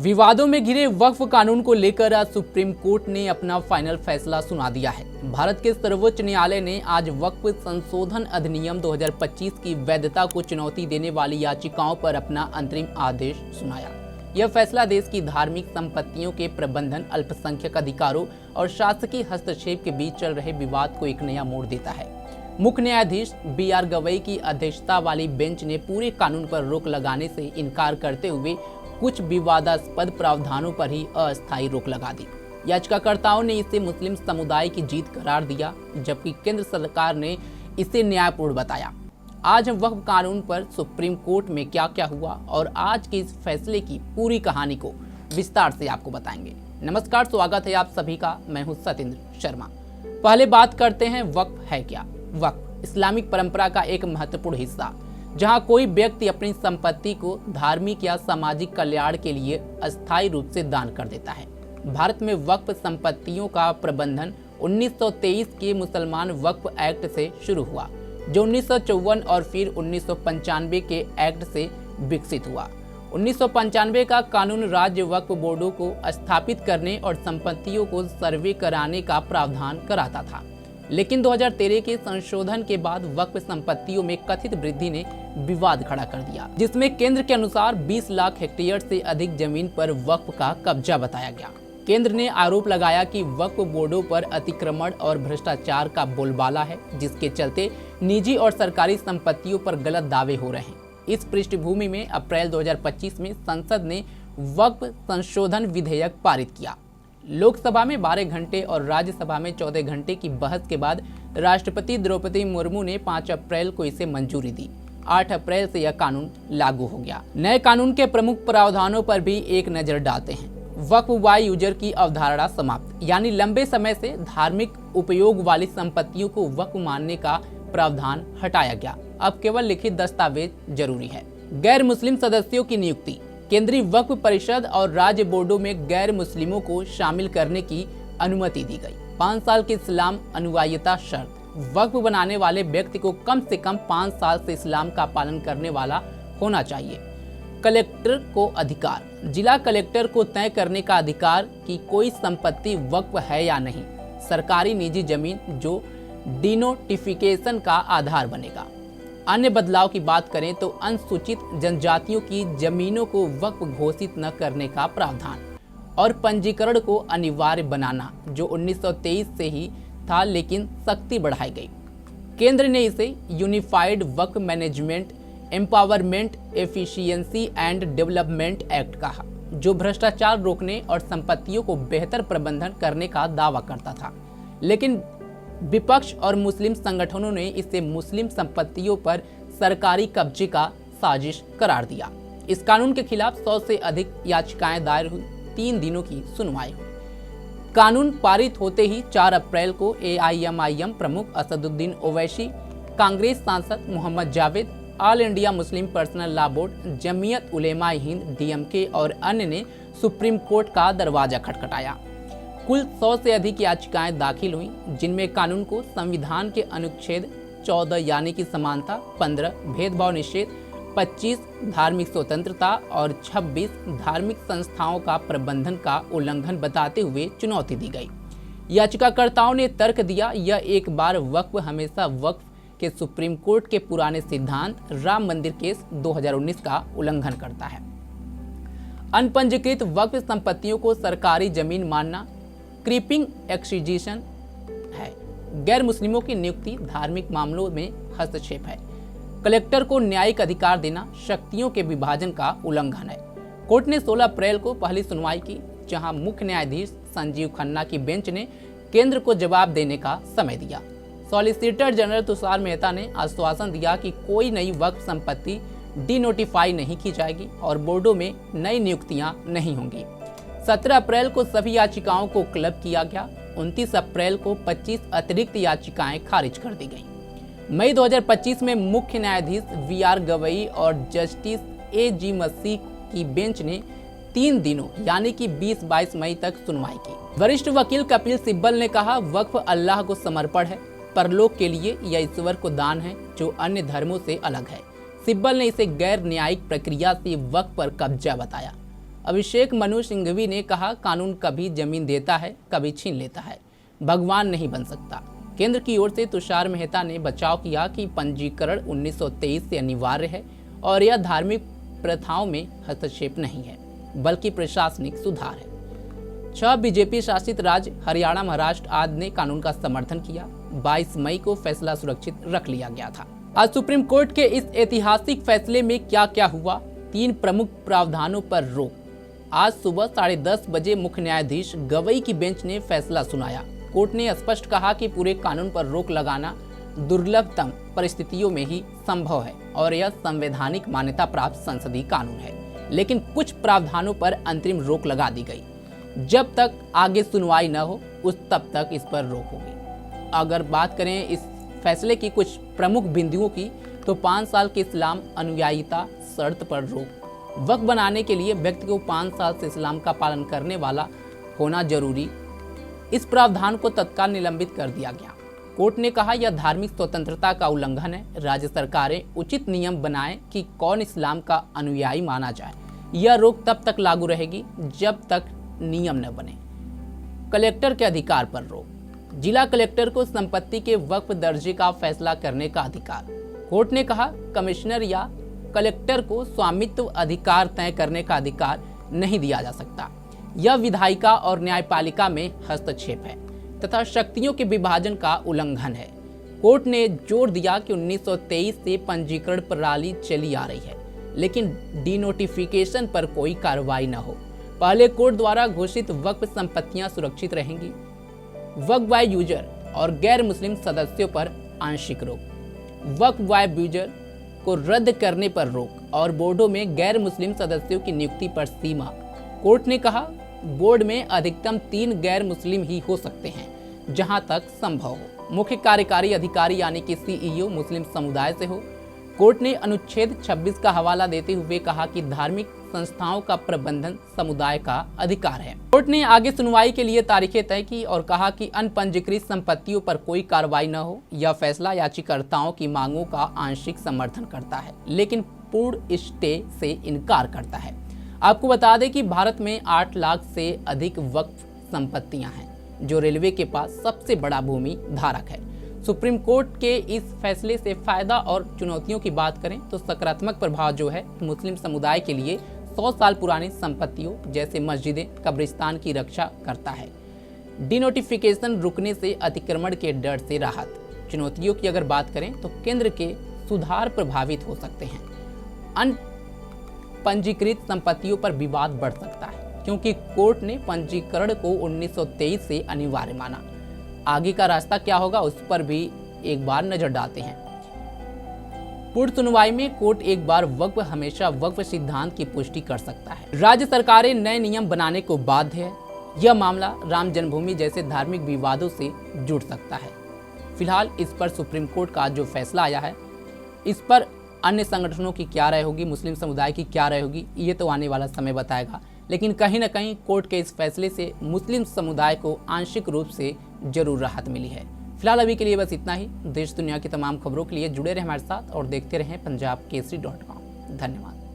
विवादों में घिरे वक्फ कानून को लेकर आज सुप्रीम कोर्ट ने अपना फाइनल फैसला सुना दिया है। भारत के सर्वोच्च न्यायालय ने आज वक्फ संशोधन अधिनियम 2025 की वैधता को चुनौती देने वाली याचिकाओं पर अपना अंतरिम आदेश सुनाया। यह फैसला देश की धार्मिक संपत्तियों के प्रबंधन, अल्पसंख्यक अधिकारों और शासकीय हस्तक्षेप के बीच चल रहे विवाद को एक नया मोड़ देता है। मुख्य न्यायाधीश BR गवई की अध्यक्षता वाली बेंच ने पूरे कानून पर रोक लगाने से इनकार करते हुए कुछ विवादास्पद प्रावधानों पर ही अस्थायी रोक लगा दी। याचिकाकर्ताओं ने इसे मुस्लिम समुदाय की जीत करार दिया, जबकि केंद्र सरकार ने इसे न्यायपूर्ण बताया। आज हम वक्फ कानून पर सुप्रीम कोर्ट में क्या क्या हुआ और आज के इस फैसले की पूरी कहानी को विस्तार से आपको बताएंगे। नमस्कार, स्वागत है आप सभी का। मैं हूं सतेंद्र शर्मा। पहले बात करते हैं वक्फ है क्या। वक्फ इस्लामिक परंपरा का एक महत्वपूर्ण हिस्सा, जहां कोई व्यक्ति अपनी संपत्ति को धार्मिक या सामाजिक कल्याण के लिए अस्थायी रूप से दान कर देता है। भारत में वक्फ संपत्तियों का प्रबंधन 1923 के मुसलमान वक्फ एक्ट से शुरू हुआ, जो 1954 और फिर 1995 के एक्ट से विकसित हुआ। 1995 का कानून राज्य वक्फ बोर्डों को स्थापित करने और संपत्तियों को सर्वे कराने का प्रावधान कराता था, लेकिन 2013 के संशोधन के बाद वक्फ संपत्तियों में कथित वृद्धि ने विवाद खड़ा कर दिया, जिसमें केंद्र के अनुसार 20 लाख हेक्टेयर से अधिक जमीन पर वक्फ का कब्जा बताया गया। केंद्र ने आरोप लगाया कि वक्फ बोर्डों पर अतिक्रमण और भ्रष्टाचार का बोलबाला है, जिसके चलते निजी और सरकारी संपत्तियों पर गलत दावे हो रहे हैं। इस पृष्ठभूमि में अप्रैल 2025 में संसद ने वक्फ संशोधन विधेयक पारित किया। लोकसभा में 12 घंटे और राज्यसभा में 14 घंटे की बहस के बाद राष्ट्रपति द्रौपदी मुर्मू ने 5 अप्रैल को इसे मंजूरी दी। 8 अप्रैल से यह कानून लागू हो गया। नए कानून के प्रमुख प्रावधानों पर भी एक नजर डालते हैं। वक्फ वाई यूजर की अवधारणा समाप्त, यानी लंबे समय से धार्मिक उपयोग वाली संपत्तियों को वक्फ मानने का प्रावधान हटाया गया। अब केवल लिखित दस्तावेज जरूरी है। गैर मुस्लिम सदस्यों की नियुक्ति। केंद्रीय वक्फ परिषद और राज्य बोर्डों में गैर मुस्लिमों को शामिल करने की अनुमति दी गई। 5 साल की इस्लाम अनुयायिता शर्त। वक्फ बनाने वाले व्यक्ति को कम से कम 5 साल से इस्लाम का पालन करने वाला होना चाहिए। कलेक्टर को अधिकार। जिला कलेक्टर को तय करने का अधिकार कि कोई संपत्ति वक्फ है या नहीं। सरकारी निजी जमीन जो डिनोटिफिकेशन का आधार बनेगा। अन्य बदलाव की बात करें तो अनुसूचित जनजातियों की जमीनों को वक्फ घोषित न करने का प्रावधान और पंजीकरण को अनिवार्य बनाना, जो 1923 से ही था, लेकिन सख्ती बढ़ाई गई। केंद्र ने इसे unified Waqf management empowerment efficiency and development act कहा, जो भ्रष्टाचार रोकने और संपत्तियों को बेहतर प्रबंधन करने का दावा करता था। लेकिन विपक्ष और मुस्लिम संगठनों ने इसे मुस्लिम संपत्तियों पर सरकारी कब्जे का साजिश करार दिया। इस कानून के खिलाफ 100 से अधिक याचिकाएं दायर हुई। 3 दिनों की सुनवाई हुई। कानून पारित होते ही 4 अप्रैल को AIMIM प्रमुख असदुद्दीन ओवैसी, कांग्रेस सांसद Mohammad Javed, all India Muslim personal law board, Jamiat Ulema Hind DMK और अन्य ने सुप्रीम कोर्ट का दरवाजा खटखटाया। कुल 100 से अधिक याचिकाएं दाखिल हुई, जिनमें कानून को संविधान के अनुच्छेद 14 यानी कि समानता, 15 भेदभाव निषेध, 25 धार्मिक स्वतंत्रता और 26 धार्मिक संस्थाओं का प्रबंधन का उल्लंघन बताते हुए चुनौती दी गई। याचिकाकर्ताओं ने तर्क दिया, यह एक बार वक्फ हमेशा वक्फ के सुप्रीम कोर्ट के पुराने सिद्धांत राम मंदिर केस 2019 का उल्लंघन करता है। अनपंजीकृत वक्फ संपत्तियों को सरकारी जमीन मानना क्रीपिंग एक्विजिशन है। गैर मुस्लिमों की नियुक्ति धार्मिक मामलों में हस्तक्षेप है। कलेक्टर को न्यायिक अधिकार देना शक्तियों के विभाजन का उल्लंघन है। कोर्ट ने 16 अप्रैल को पहली सुनवाई की, जहां मुख्य न्यायाधीश संजीव खन्ना की बेंच ने केंद्र को जवाब देने का समय दिया। सॉलिसिटर जनरल तुषार मेहता ने आश्वासन दिया कि कोई नई वक्फ संपत्ति डिनोटिफाई नहीं की जाएगी और बोर्डों में नई नियुक्तियां नहीं होंगी। 17 अप्रैल को सभी याचिकाओं को क्लब किया गया। 29 अप्रैल को 25 अतिरिक्त याचिकाएं खारिज कर दी गईं। मई 2025 में मुख्य न्यायाधीश BR गवई और जस्टिस AG मसीह की बेंच ने 3 दिनों यानी कि 20-22 मई तक सुनवाई की। वरिष्ठ वकील कपिल सिब्बल ने कहा, वक्फ अल्लाह को समर्पण है, परलोक के लिए या ईश्वर को दान है, जो अन्य धर्मों से अलग है। सिब्बल ने इसे गैर न्यायिक प्रक्रिया से वक्फ पर कब्जा बताया। अभिषेक मनु सिंघवी ने कहा, कानून कभी जमीन देता है, कभी छीन लेता है, भगवान नहीं बन सकता। केंद्र की ओर से तुषार मेहता ने बचाव किया कि पंजीकरण 1923 से अनिवार्य है और यह धार्मिक प्रथाओं में हस्तक्षेप नहीं है, बल्कि प्रशासनिक सुधार है। 6 बीजेपी शासित राज्य हरियाणा, महाराष्ट्र आदि ने कानून का समर्थन किया। 22 मई को फैसला सुरक्षित रख लिया गया था। आज सुप्रीम कोर्ट के इस ऐतिहासिक फैसले में क्या क्या हुआ? 3 प्रमुख प्रावधानों पर रोक। आज सुबह 10:30 बजे मुख्य न्यायाधीश गवई की बेंच ने फैसला सुनाया। कोर्ट ने स्पष्ट कहा कि पूरे कानून पर रोक लगाना दुर्लभतम परिस्थितियों में ही संभव है और यह संवैधानिक मान्यता प्राप्त संसदीय कानून है, लेकिन कुछ प्रावधानों पर अंतरिम रोक लगा दी गई। जब तक आगे सुनवाई न हो तब तक इस पर रोक होगी। अगर बात करें इस फैसले की कुछ प्रमुख बिंदुओं की, तो 5 साल के इस्लाम अनुयायिता शर्त पर रोक। वक्फ बनाने के लिए व्यक्ति को 5 साल से इस्लाम का पालन करने वाला होना जरूरी। इस प्रावधान को तत्काल निलंबित कर दिया गया। कोर्ट ने कहा, यह धार्मिक स्वतंत्रता का उल्लंघन है। राज्य सरकारें उचित नियम बनाएं कि कौन इस्लाम का अनुयायी माना जाए। यह रोक तब तक लागू रहेगी जब तक नियम न बने। कलेक्टर के अधिकार पर रोक। जिला कलेक्टर को संपत्ति के वक्फ दर्जे का फैसला करने का अधिकार। कोर्ट ने कहा, कमिश्नर या कलेक्टर को स्वामित्व अधिकार तय करने का अधिकार नहीं दिया जा सकता। यह विधायिका और न्यायपालिका में हस्तक्षेप है तथा शक्तियों के विभाजन का उल्लंघन है। कोर्ट ने जोर दिया कि 1923 से पंजीकरण प्रणाली चली आ रही है, लेकिन डिनोटिफिकेशन पर कोई कार्रवाई न हो। पहले कोर्ट द्वारा घोषित वक्फ संपत्तियां सुरक्षित रहेंगी। वक्फ बाय यूजर और गैर मुस्लिम सदस्यों पर आंशिक रोक। वक्फ बाय यूजर को रद्द करने पर रोक और बोर्डों में गैर मुस्लिम सदस्यों की नियुक्ति पर सीमा। कोर्ट ने कहा, बोर्ड में अधिकतम 3 गैर मुस्लिम ही हो सकते हैं, जहां तक संभव हो। मुख्य कार्यकारी अधिकारी यानी कि सीईओ मुस्लिम समुदाय से हो। कोर्ट ने अनुच्छेद 26 का हवाला देते हुए कहा कि धार्मिक संस्थाओं का प्रबंधन समुदाय का अधिकार है। कोर्ट ने आगे सुनवाई के लिए तारीखें तय की और कहा कि अनपंजीकृत संपत्तियों पर कोई कार्रवाई न हो। यह फैसला याचिकाकर्ताओं की मांगों का आंशिक समर्थन करता है, लेकिन पूर्ण स्टे से इनकार करता है। आपको बता दें कि भारत में 8 लाख से अधिक वक्फ संपत्तियां हैं, जो रेलवे के पास सबसे बड़ा भूमि धारक है। सुप्रीम कोर्ट के इस फैसले से फायदा और चुनौतियों की बात करें तो सकारात्मक प्रभाव जो है मुस्लिम समुदाय के लिए 100 साल पुरानी संपत्तियों जैसे मस्जिदें, कब्रिस्तान की रक्षा करता है। डिनोटिफिकेशन रुकने से अतिक्रमण के डर से राहत। चुनौतियों की अगर बात करें तो केंद्र के सुधार प्रभावित हो सकते हैं। अनपंजीकृत संपत्तियों पर विवाद बढ़ सकता है, क्योंकि कोर्ट ने पंजीकरण को 1923 से अनिवार्य माना। आगे का रास्ता क्या होगा उस पर भी एक बार नजर डालते हैं। पूर्ण सुनवाई में कोर्ट एक बार वक्फ हमेशा वक्फ सिद्धांत की पुष्टि कर सकता है। राज्य सरकारें नए नियम बनाने को बाध्य है। यह मामला राम जन्मभूमि जैसे धार्मिक विवादों से जुड़ सकता है। फिलहाल इस पर सुप्रीम कोर्ट का जो फैसला आया है, इस पर अन्य संगठनों की क्या राय होगी, मुस्लिम समुदाय की क्या राय होगी, ये तो आने वाला समय बताएगा। लेकिन कहीं ना कहीं कोर्ट के इस फैसले से मुस्लिम समुदाय को आंशिक रूप से जरूर राहत मिली है। फिलहाल अभी के लिए बस इतना ही। देश दुनिया की तमाम खबरों के लिए जुड़े रहें हमारे साथ और देखते रहें पंजाब केसरी.com। धन्यवाद।